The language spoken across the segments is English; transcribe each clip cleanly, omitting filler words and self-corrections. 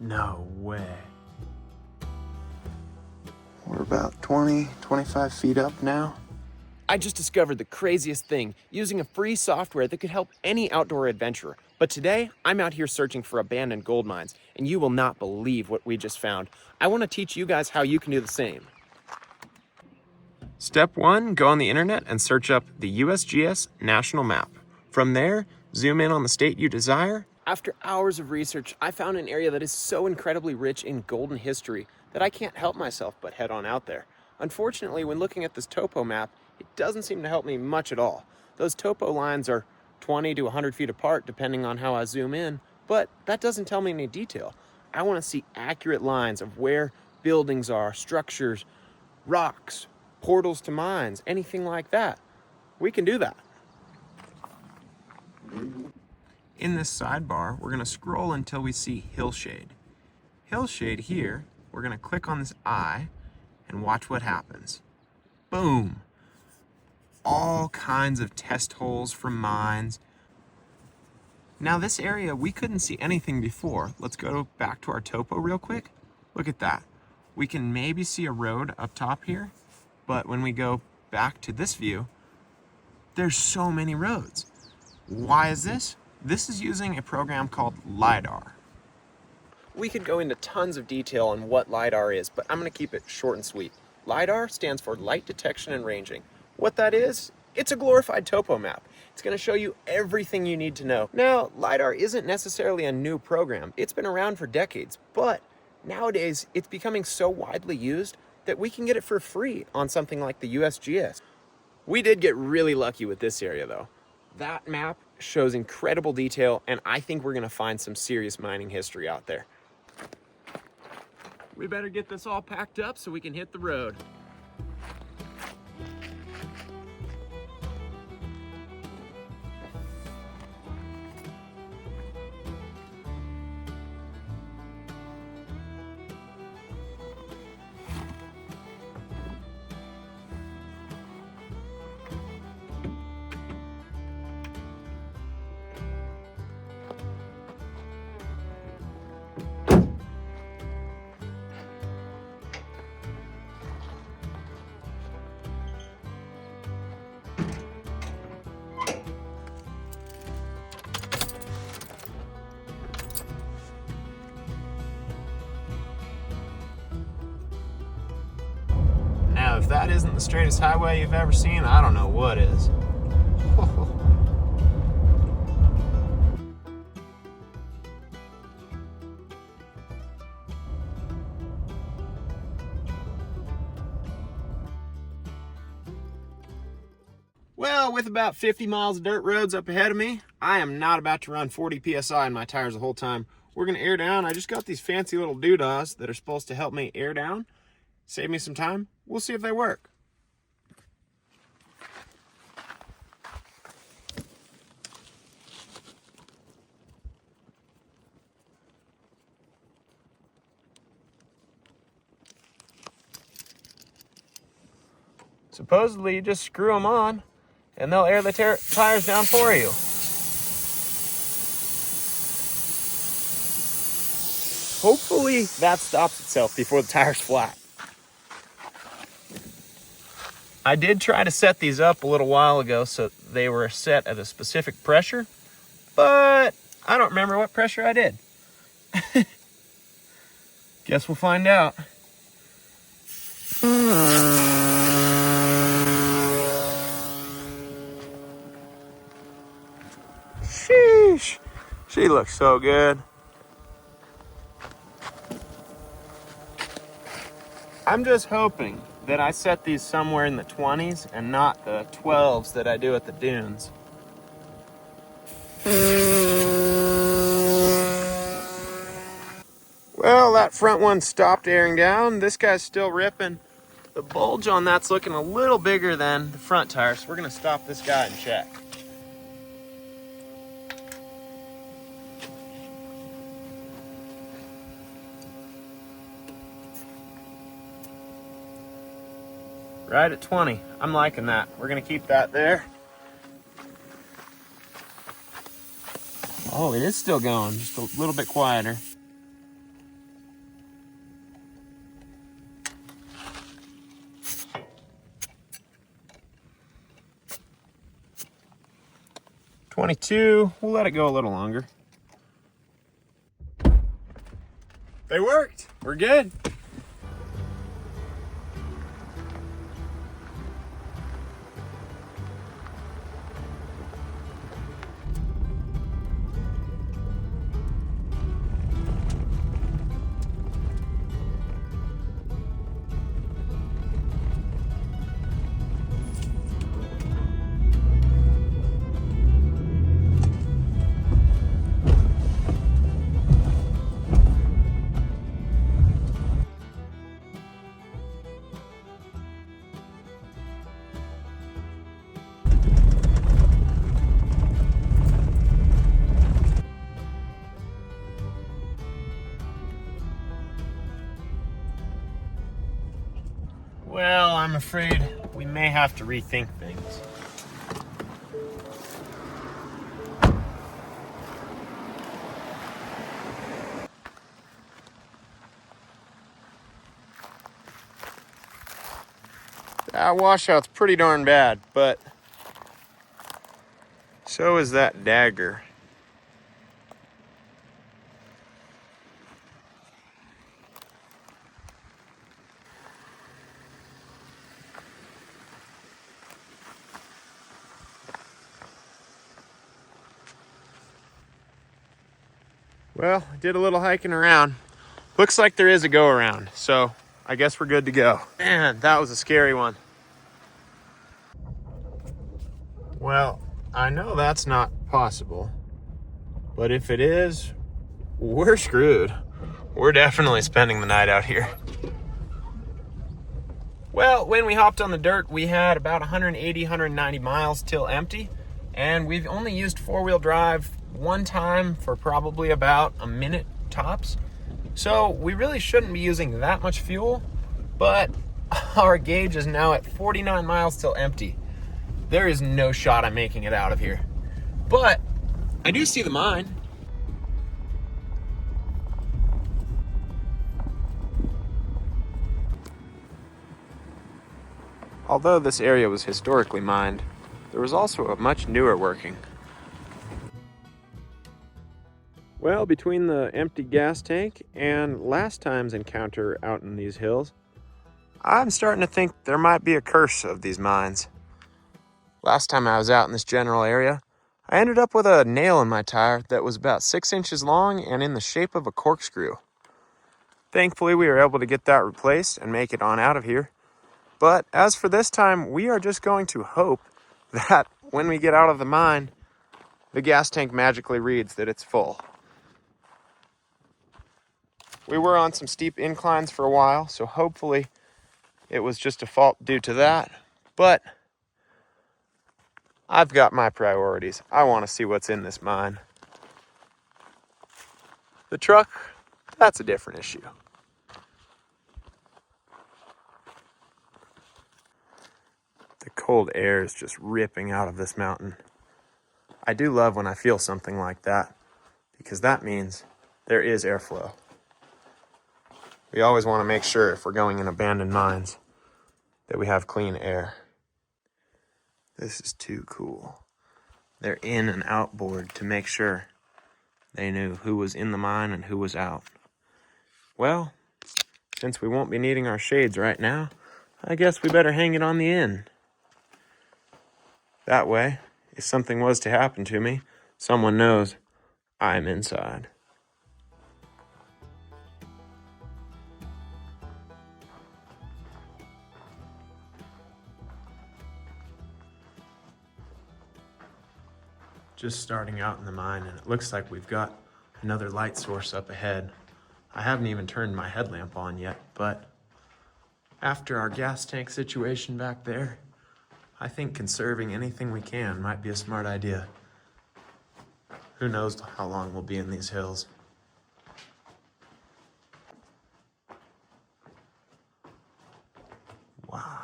No way. We're about 25 feet up now. I just discovered the craziest thing using a free software that could help any outdoor adventurer. But today, I'm out here searching for abandoned gold mines, and you will not believe what we just found. I want to teach you guys how you can do the same. Step 1, go on the internet and search up the USGS national map. From there, zoom in on the state you desire. After hours of research, I found an area that is so incredibly rich in golden history that I can't help myself but head on out there. Unfortunately, when looking at this topo map, it doesn't seem to help me much at all. Those topo lines are 20 to 100 feet apart depending on how I zoom in, but that doesn't tell me any detail. I want to see accurate lines of where buildings are, structures, rocks, portals to mines, anything like that. We can do that. In this sidebar, we're going to scroll until we see hillshade. Hillshade here, we're going to click on this eye and watch what happens. Boom! All kinds of test holes from mines. Now this area, we couldn't see anything before. Let's go back to our topo real quick. Look at that. We can maybe see a road up top here, but when we go back to this view, there's so many roads. Why is this? This is using a program called LiDAR. We could go into tons of detail on what LiDAR is, but I'm going to keep it short and sweet. LiDAR stands for light detection and ranging. What that is, it's a glorified topo map. It's going to show you everything you need to know. Now, LiDAR isn't necessarily a new program. It's been around for decades, but nowadays it's becoming so widely used that we can get it for free on something like the USGS. We did get really lucky with this area though. That map shows incredible detail, and I think we're going to find some serious mining history out there. We better get this all packed up so we can hit the road. Now, if that isn't the straightest highway you've ever seen, I don't know what is. Well, with about 50 miles of dirt roads up ahead of me, I am not about to run 40 PSI in my tires the whole time. We're gonna air down. I just got these fancy little doodahs that are supposed to help me air down. Save me some time. We'll see if they work. Supposedly, you just screw them on, and they'll air the tires down for you. Hopefully, that stops itself before the tire's flat. I did try to set these up a little while ago so they were set at a specific pressure, but I don't remember what pressure I did. Guess we'll find out. Sheesh, she looks so good. I'm just hoping that I set these somewhere in the 20s and not the 12s that I do at the dunes. Well, that front one stopped airing down. This guy's still ripping. The bulge on that's looking a little bigger than the front tire, so we're gonna stop this guy and check. Right at 20. I'm liking that. We're gonna keep that there. Oh, it is still going, just a little bit quieter. 22. We'll let it go a little longer. They worked. We're good. Well, I'm afraid we may have to rethink things. That washout's pretty darn bad, but so is that dagger. Well, I did a little hiking around. Looks like there is a go around, so I guess we're good to go. Man, that was a scary one. Well, I know that's not possible, but if it is, we're screwed. We're definitely spending the night out here. Well, when we hopped on the dirt, we had about 180, 190 miles till empty, and we've only used four-wheel drive one time for probably about a minute tops. So we really shouldn't be using that much fuel, but our gauge is now at 49 miles till empty. There is no shot I'm making it out of here. But I do see the mine. Although this area was historically mined, there was also a much newer working. Well, between the empty gas tank and last time's encounter out in these hills, I'm starting to think there might be a curse of these mines. Last time I was out in this general area, I ended up with a nail in my tire that was about 6 inches long and in the shape of a corkscrew. Thankfully, we were able to get that replaced and make it on out of here. But as for this time, we are just going to hope that when we get out of the mine, the gas tank magically reads that it's full. We were on some steep inclines for a while, so hopefully it was just a fault due to that. But I've got my priorities. I want to see what's in this mine. The truck, that's a different issue. The cold air is just ripping out of this mountain. I do love when I feel something like that, because that means there is airflow. We always want to make sure if we're going in abandoned mines that we have clean air. This is too cool. They're in and outboard to make sure they knew who was in the mine and who was out. Well, since we won't be needing our shades right now, I guess we better hang it on the end. That way, if something was to happen to me, someone knows I'm inside. Just starting out in the mine, and it looks like we've got another light source up ahead. I haven't even turned my headlamp on yet, but after our gas tank situation back there, I think conserving anything we can might be a smart idea. Who knows how long we'll be in these hills. Wow.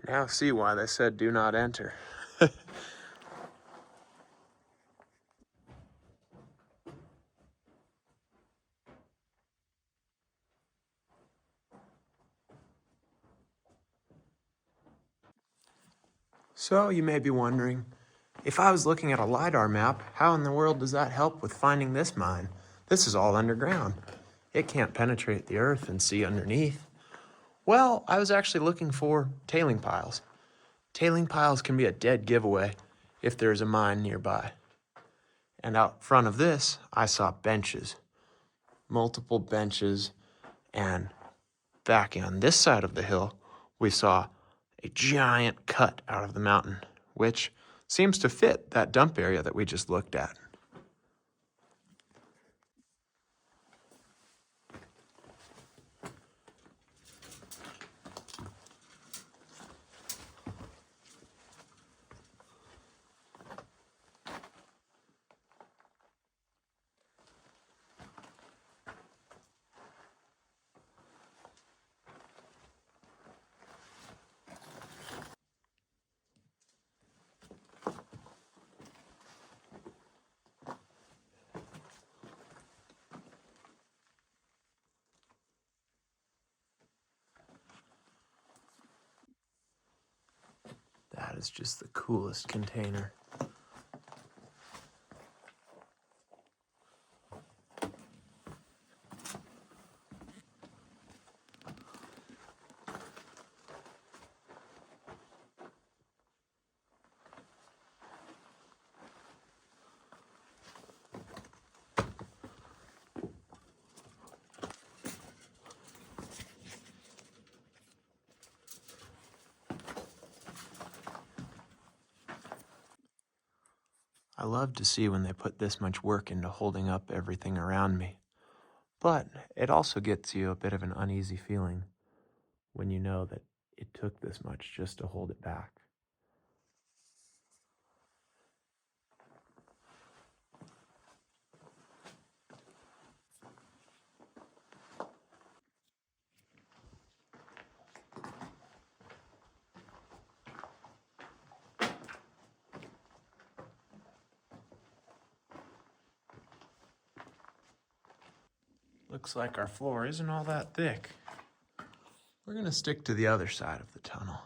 Now see why they said do not enter. So you may be wondering, if I was looking at a LiDAR map, how in the world does that help with finding this mine? This is all underground. It can't penetrate the earth and see underneath. Well, I was actually looking for tailing piles. Tailing piles can be a dead giveaway if there's a mine nearby. And out front of this, I saw benches, multiple benches, and back on this side of the hill, we saw a giant cut out of the mountain, which seems to fit that dump area that we just looked at. That is just the coolest container. I love to see when they put this much work into holding up everything around me. But it also gets you a bit of an uneasy feeling when you know that it took this much just to hold it back. Looks like our floor isn't all that thick. We're gonna stick to the other side of the tunnel.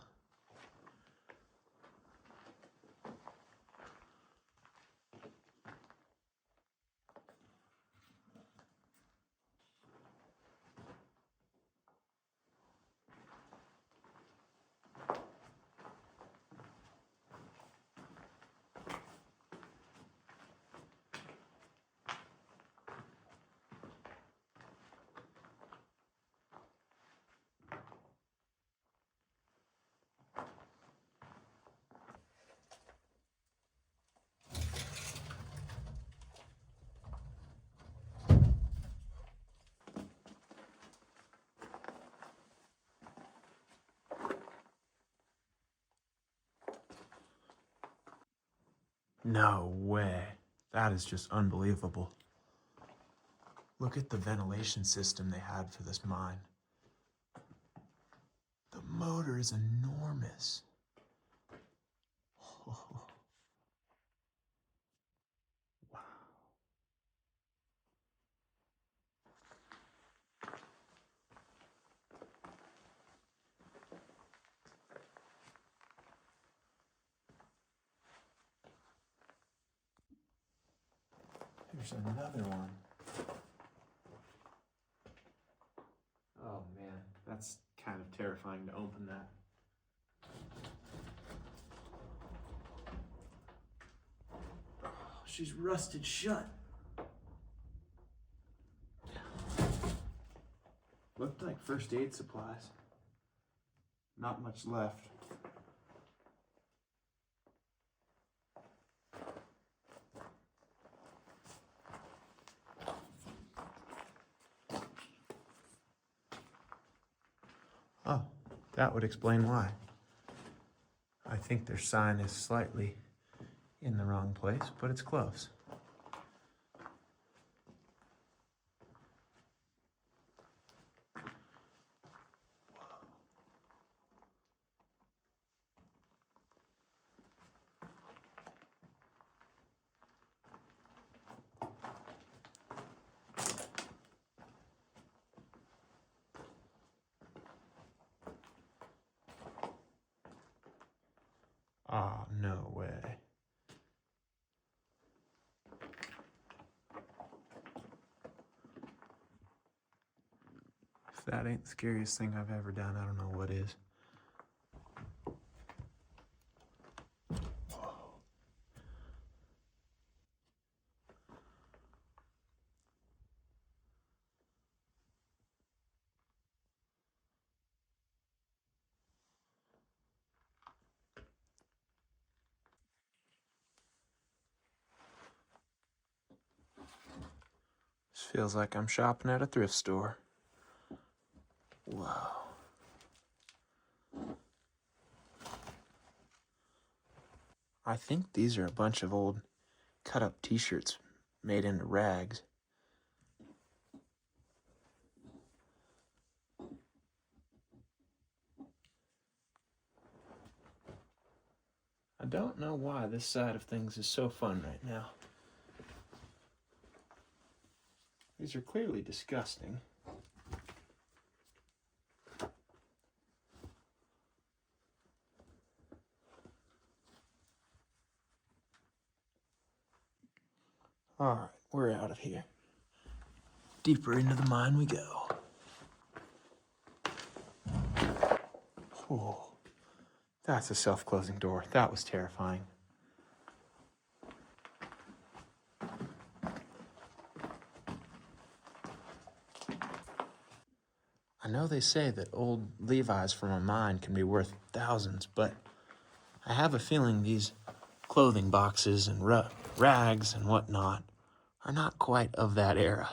No way. That is just unbelievable. Look at the ventilation system they had for this mine. The motor is enormous. Oh, wow. Here's another one. Oh man, that's kind of terrifying to open that. Oh, she's rusted shut. Looked like first aid supplies. Not much left. Oh, that would explain why. I think their sign is slightly in the wrong place, but it's close. Oh, no way. If that ain't the scariest thing I've ever done, I don't know what is. This feels like I'm shopping at a thrift store. Wow. I think these are a bunch of old cut-up t-shirts made into rags. I don't know why this side of things is so fun right now. These are clearly disgusting. All right, we're out of here. Deeper into the mine we go. Oh, that's a self-closing door. That was terrifying. I know they say that old Levi's from a mine can be worth thousands, but I have a feeling these clothing boxes and rags and whatnot are not quite of that era.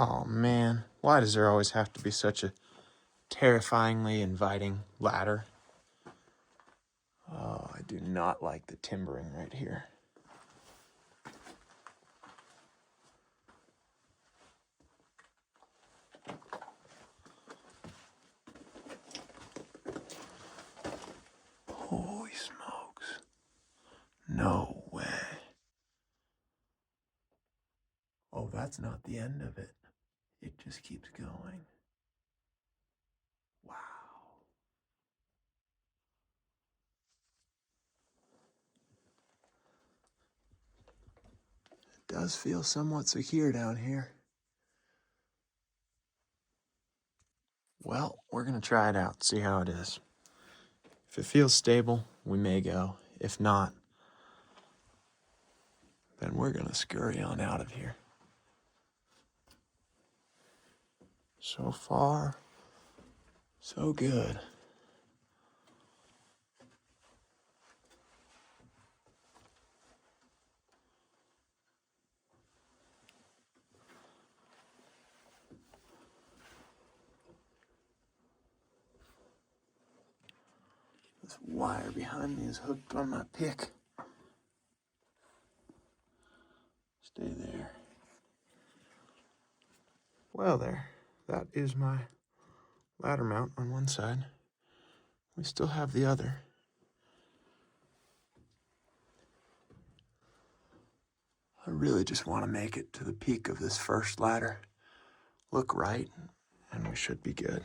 Oh man, why does there always have to be such a terrifyingly inviting ladder? Oh, I do not like the timbering right here. Holy smokes. No way. Oh, that's not the end of it. It just keeps going. Wow. It does feel somewhat secure down here. Well, we're gonna try it out, see how it is. If it feels stable, we may go. If not, then we're gonna scurry on out of here. So far, so good. This wire behind me is hooked on my pick. Stay there. Well there, that is my ladder mount on one side. We still have the other. I really just want to make it to the peak of this first ladder. Look right, and we should be good.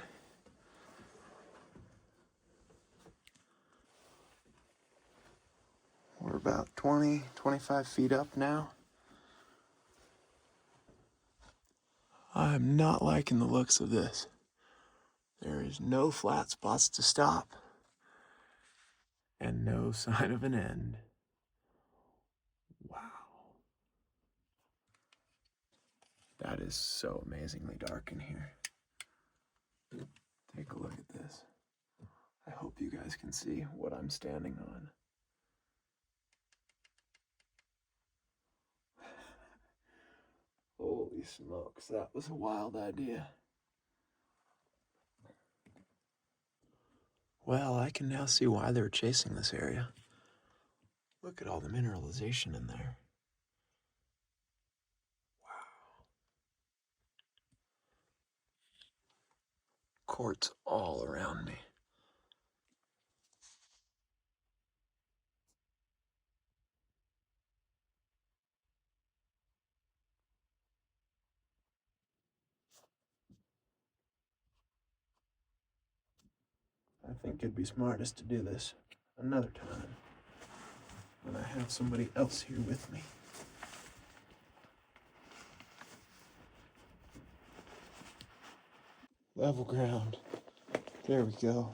We're about 20, 25 feet up now. I'm not liking the looks of this. There is no flat spots to stop, and no sign of an end. Wow. That is so amazingly dark in here. Take a look at this. I hope you guys can see what I'm standing on. Holy smokes, that was a wild idea. Well, I can now see why they're chasing this area. Look at all the mineralization in there. Wow. quartz all around me. I think it'd be smartest to do this another time when I have somebody else here with me. Level ground. There we go.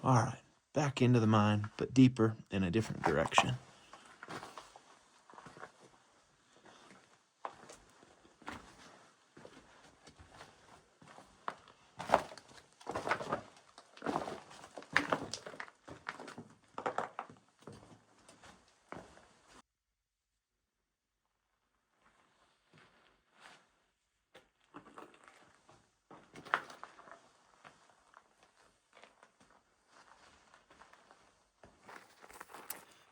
All right, back into the mine, but deeper in a different direction.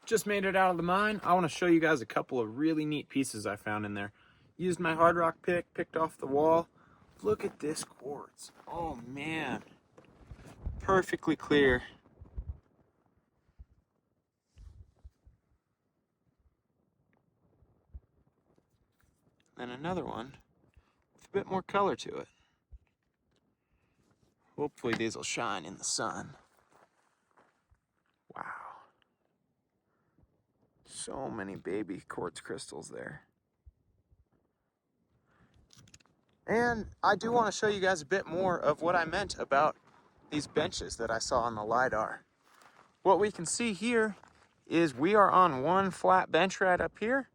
Just made it out of the mine. I want to show you guys a couple of really neat pieces I found in there. Used my hard rock pick, picked off the wall. Look at this quartz. Oh man, perfectly clear. And another one with a bit more color to it. Hopefully these will shine in the sun. Wow. So many baby quartz crystals there. And I do want to show you guys a bit more of what I meant about these benches that I saw on the LiDAR. What we can see here is we are on one flat bench right up here,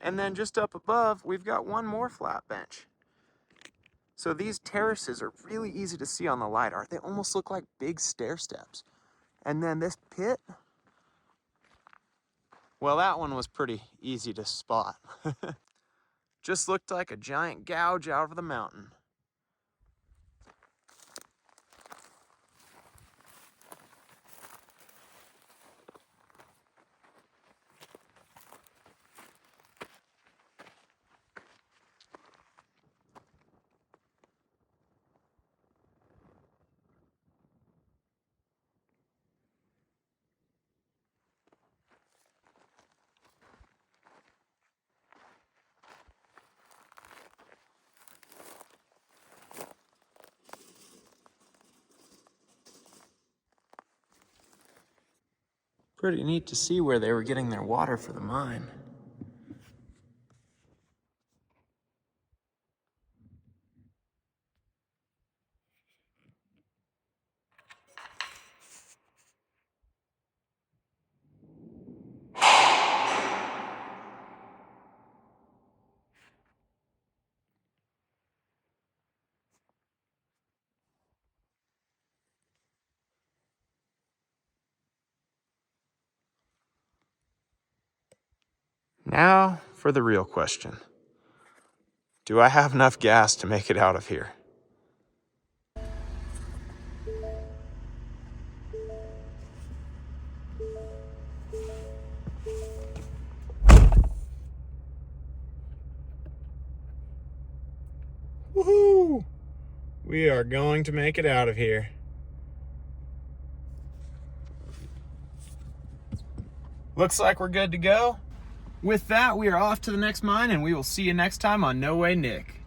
and then just up above, we've got one more flat bench. So these terraces are really easy to see on the LiDAR. They almost look like big stair steps. And then this pit, well, that one was pretty easy to spot. Just looked like a giant gouge out of the mountain. Pretty neat to see where they were getting their water for the mine. Now for the real question. Do I have enough gas to make it out of here? Woohoo! We are going to make it out of here. Looks like we're good to go. With that, we are off to the next mine, and we will see you next time on No Way Nick.